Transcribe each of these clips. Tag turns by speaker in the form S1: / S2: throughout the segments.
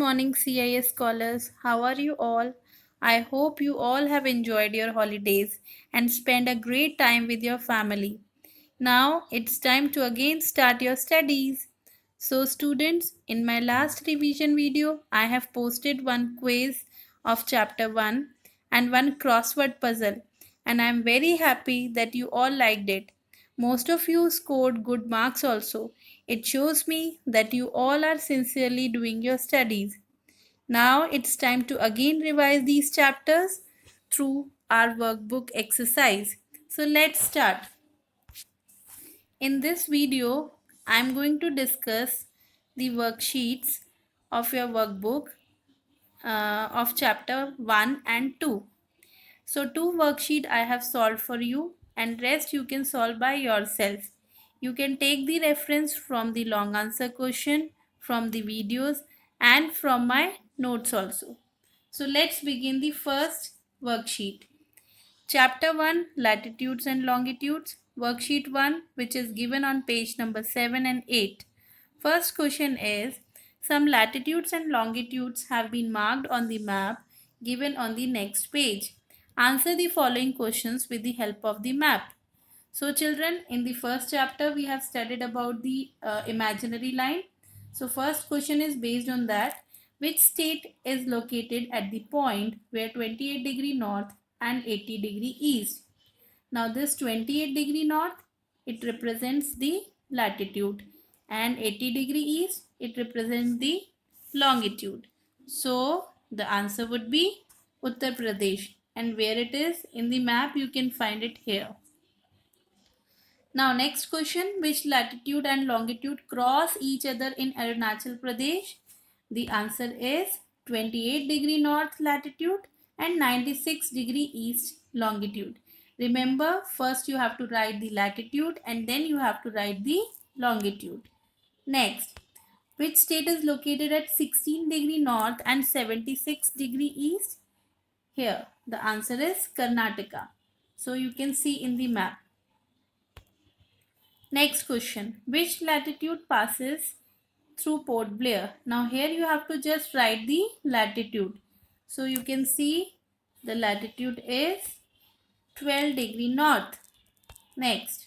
S1: morning, CIS scholars. How are you all? I hope you all have enjoyed your holidays and spent a great time with your family. Now it's time to again start your studies. So, students, in my last revision video, I have posted one quiz of chapter 1 and one crossword puzzle, and I am very happy that you all liked it. Most of you scored good marks also. It shows me that you all are sincerely doing your studies. Now it's time to again revise these chapters through our workbook exercise. So let's start. In this video, I am going to discuss the worksheets of your workbook of chapter 1 and 2. So two worksheet I have solved for you and rest you can solve by yourself. You can take the reference from the long answer question, from the videos and from my notes also. So let's begin the first worksheet. Chapter 1 Latitudes and Longitudes, Worksheet 1, which is given on page number 7 and 8. First question is, some latitudes and longitudes have been marked on the map given on the next page. Answer the following questions with the help of the map. So children, in the first chapter we have studied about the imaginary line. So first question is based on that. Which state is located at the point where 28° north and 80° east? Now this 28° north, it represents the latitude, and 80° east, it represents the longitude. So the answer would be Uttar Pradesh, and where it is in the map you can find it here. Now next question, which latitude and longitude cross each other in Arunachal Pradesh? The answer is 28° north latitude and 96° east longitude. Remember, first you have to write the latitude and then you have to write the longitude. Next, which state is located at 16° north and 76° east? Here, the answer is Karnataka. So you can see in the map. Next question, which latitude passes through Port Blair? Now here you have to just write the latitude. So you can see the latitude is 12° north. Next,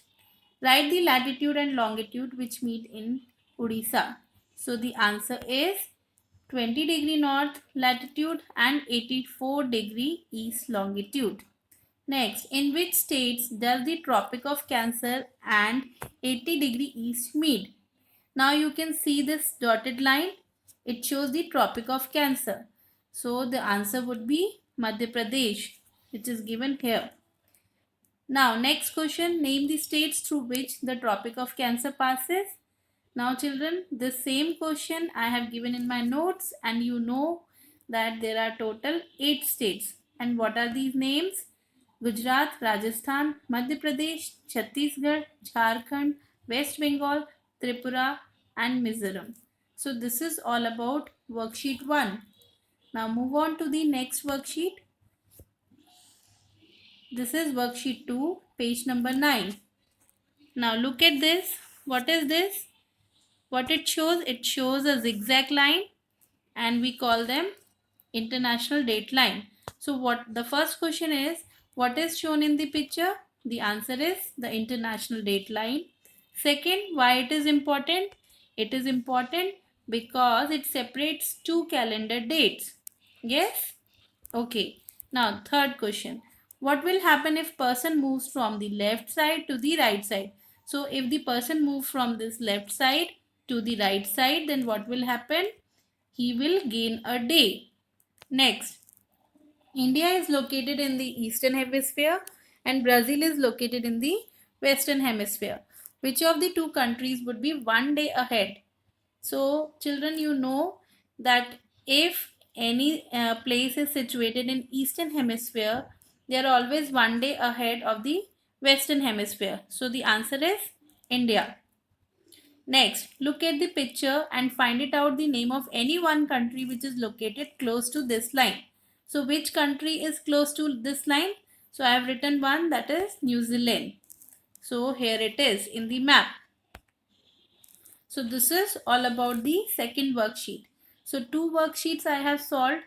S1: write the latitude and longitude which meet in Odisha. So the answer is 20° north latitude and 84° east longitude. Next, in which states does the Tropic of Cancer and 80° east meet? Now you can see this dotted line. It shows the Tropic of Cancer. So the answer would be Madhya Pradesh, which is given here. Now next question, name the states through which the Tropic of Cancer passes. Now children, the same question I have given in my notes, and you know that there are total 8 states. And what are these names? Gujarat, Rajasthan, Madhya Pradesh, Chhattisgarh, Jharkhand, West Bengal, Tripura and Mizoram. So this is all about worksheet 1. Now move on to the next worksheet. This is worksheet 2, page number 9. Now look at this. What is this? What it shows a zigzag line, and we call them international date line. So what the first question is, what is shown in the picture? The answer is the international date line. Second, why it is important? It is important because it separates two calendar dates. Yes? Okay. Now third question. What will happen if person moves from the left side to the right side? So if the person moves from this left side to the right side, then what will happen? He will gain a day. Next, India is located in the eastern hemisphere and Brazil is located in the western hemisphere. Which of the two countries would be one day ahead? So children, you know that if any place is situated in eastern hemisphere, they are always one day ahead of the western hemisphere. So the answer is India. Next, look at the picture and find it out the name of any one country which is located close to this line. So which country is close to this line? So I have written one, that is New Zealand. So here it is in the map. So this is all about the second worksheet. So 2 worksheets I have solved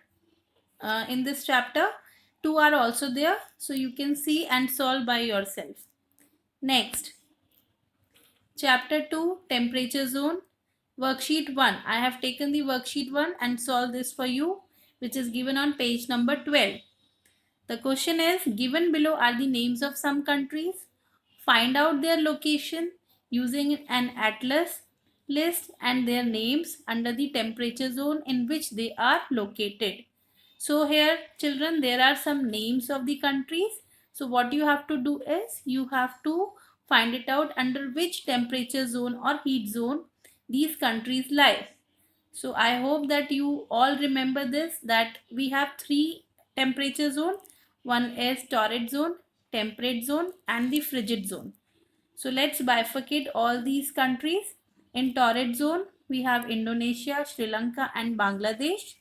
S1: in this chapter. 2 are also there, so you can see and solve by yourself. Next, chapter 2, temperature zone, worksheet 1. I have taken the worksheet 1 and solved this for you, which is given on page number 12. The question is, given below are the names of some countries. Find out their location using an atlas list and their names under the temperature zone in which they are located. So here children, there are some names of the countries. So what you have to do is you have to find it out under which temperature zone or heat zone these countries lie. So I hope that you all remember this, that we have 3 temperature zone. One is torrid zone, temperate zone and the frigid zone. So let's bifurcate all these countries. In torrid zone, we have Indonesia, Sri Lanka and Bangladesh.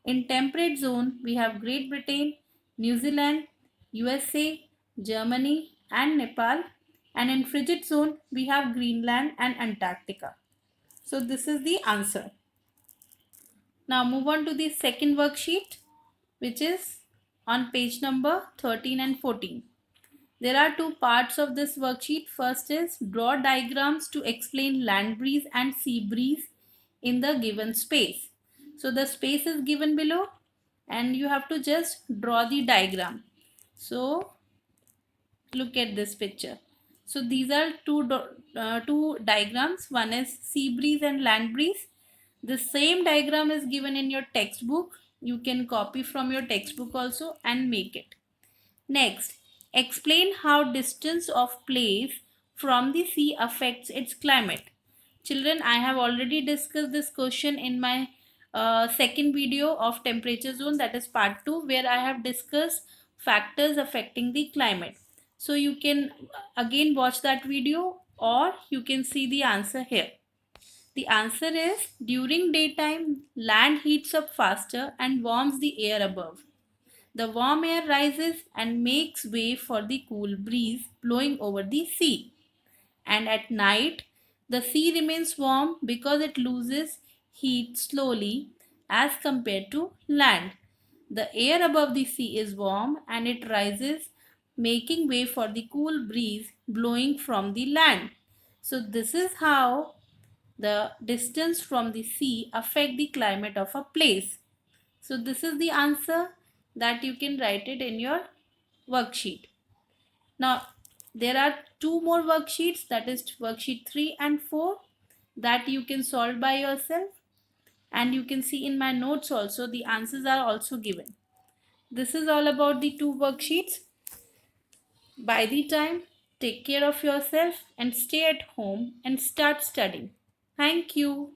S1: In temperate zone, we have Great Britain, New Zealand, USA, Germany and Nepal. And in frigid zone, we have Greenland and Antarctica. So this is the answer. Now move on to the second worksheet, which is on page number 13 and 14. There are 2 parts of this worksheet. First is draw diagrams to explain land breeze and sea breeze in the given space. So the space is given below and you have to just draw the diagram. So look at this picture. So these are two diagrams. One is sea breeze and land breeze. The same diagram is given in your textbook. You can copy from your textbook also and make it. Next, explain how distance of place from the sea affects its climate. Children, I have already discussed this question in my second video of temperature zone, that is part 2, where I have discussed factors affecting the climate. So you can again watch that video or you can see the answer here. The answer is during daytime, land heats up faster and warms the air above. The warm air rises and makes way for the cool breeze blowing over the sea. And at night, the sea remains warm because it loses heat slowly as compared to land. The air above the sea is warm and it rises, making way for the cool breeze blowing from the land. So this is how the distance from the sea affect the climate of a place. So this is the answer that you can write it in your worksheet. Now there are 2 more worksheets, that is worksheet 3 and 4, that you can solve by yourself, and you can see in my notes also the answers are also given. This is all about the 2 worksheets. By the time, take care of yourself and stay at home and start studying. Thank you.